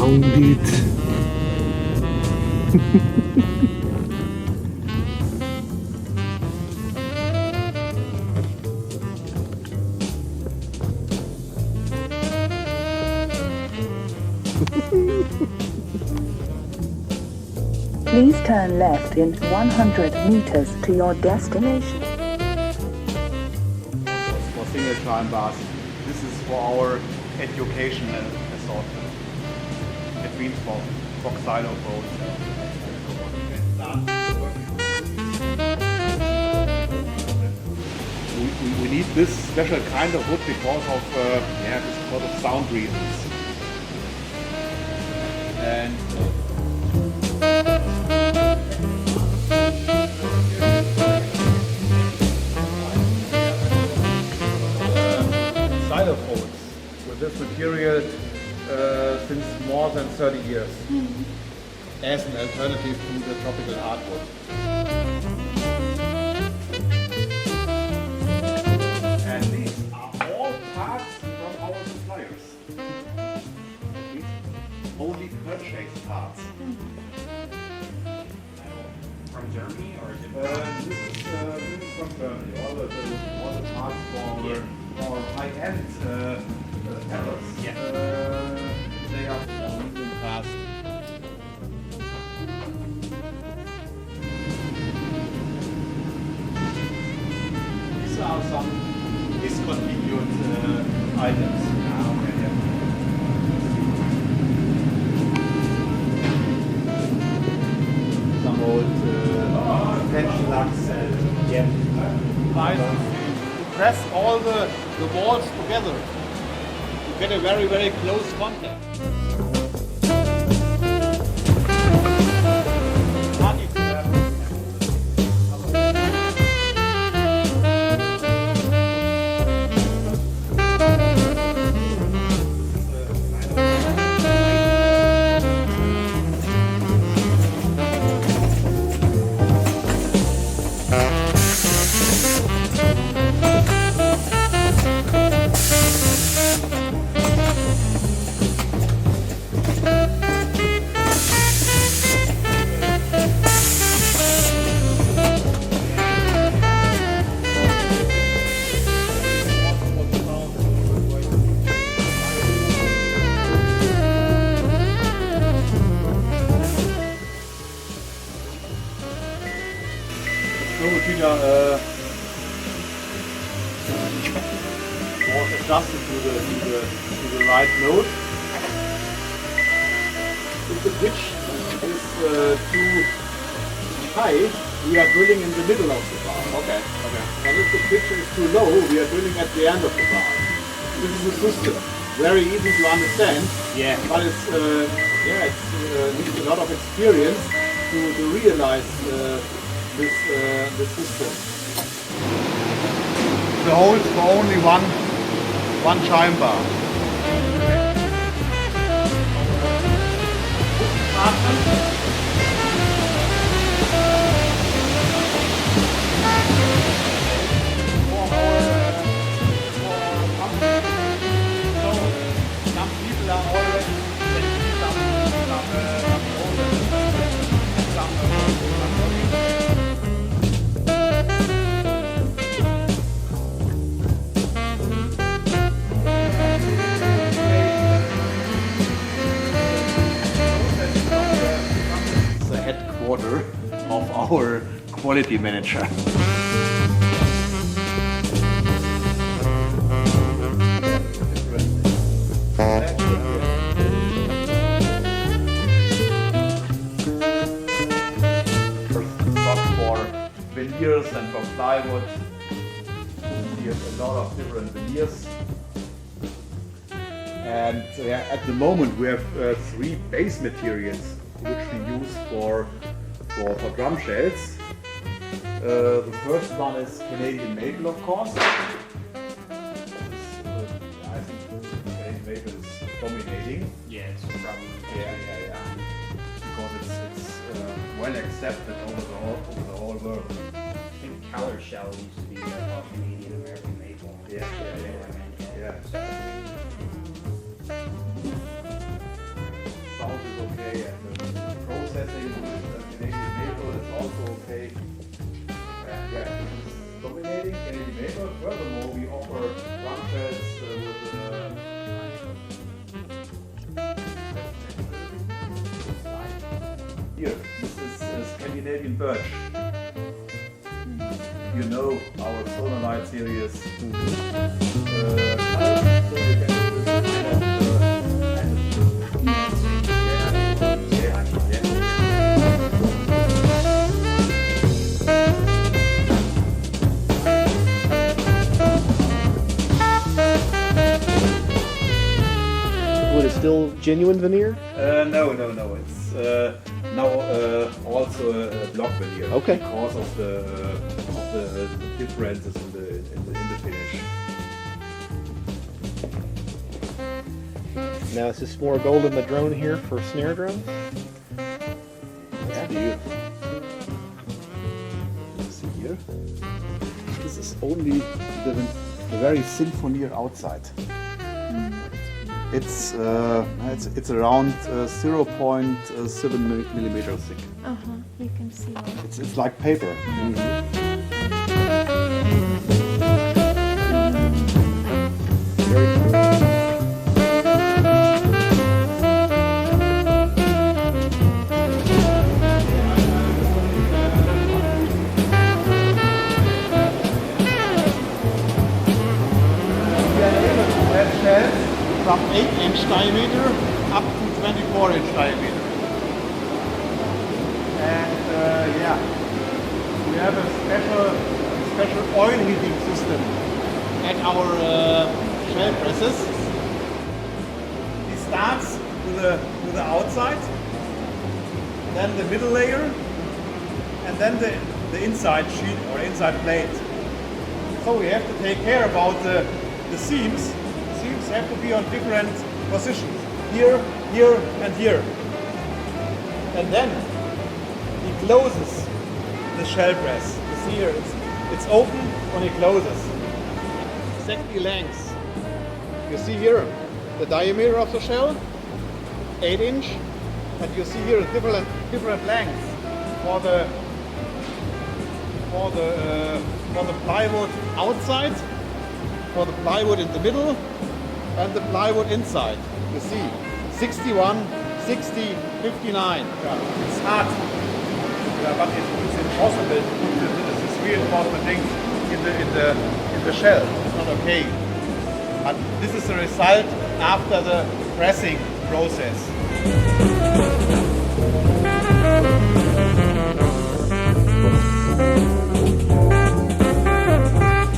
found it. Please turn left in 100 meters to your destination. For single time bars, this is for our educational assortment. It means for silo boats. We need this special kind of wood because of sound reasons. And silo boats with this material since more than 30 years as an alternative to the tropical hardwood. And these are all parts from our suppliers. These only purchased parts. From Germany or This is from Germany. All the parts for high-end paddles. They are medium cast. These are some discontinued items. Okay, yeah. Some old tension locks and to press all the walls together to get a very, very close contact. Was adjusted to the right note. If the pitch is too high, we are drilling in the middle of the bar. Okay. And if the pitch is too low, we are drilling at the end of the bar. This is a system. Very easy to understand. Yeah. But it's needs a lot of experience to realize this system. The holes for only one chime bar. Some people are already headquarters of our quality manager. For veneers and for plywood, here's a lot of different veneers. And at the moment we have three base materials which we use for drum shells. The first one is Canadian maple, of course. I think Canadian maple is dominating. Yeah, it's probably. Yeah. Because it's well accepted over the whole world. I think color shell used to be called Canadian American maple. Yeah. Furthermore, we offer drum shells with here, this is Scandinavian birch. You know our Sonor light series. So you can do Would it still genuine veneer? No. It's now also a block veneer. Okay. Because of the differences in the finish. Now is this more gold in the drone here for snare drums? That's beautiful. See here. This is only the very thin veneer outside. It's around 0.7 millimeters thick. You can see it. It's like paper. From 8-inch diameter up to 24-inch diameter. And we have a special oil heating system at our shell presses. It starts with the outside, then the middle layer, and then the inside sheet or inside plate. So we have to take care about the seams. Seams have to be on different positions, here, here, and here. And then he closes the shell press. You see here, it's open when it closes. Exactly length. You see here the diameter of the shell, 8-inch, and you see here different lengths for the plywood outside, for the plywood in the middle, and the plywood inside. You see, 61, 60, 59. It's hard, but it's impossible to put this reinforcement thing in the shell. It's not okay. But this is the result after the pressing process.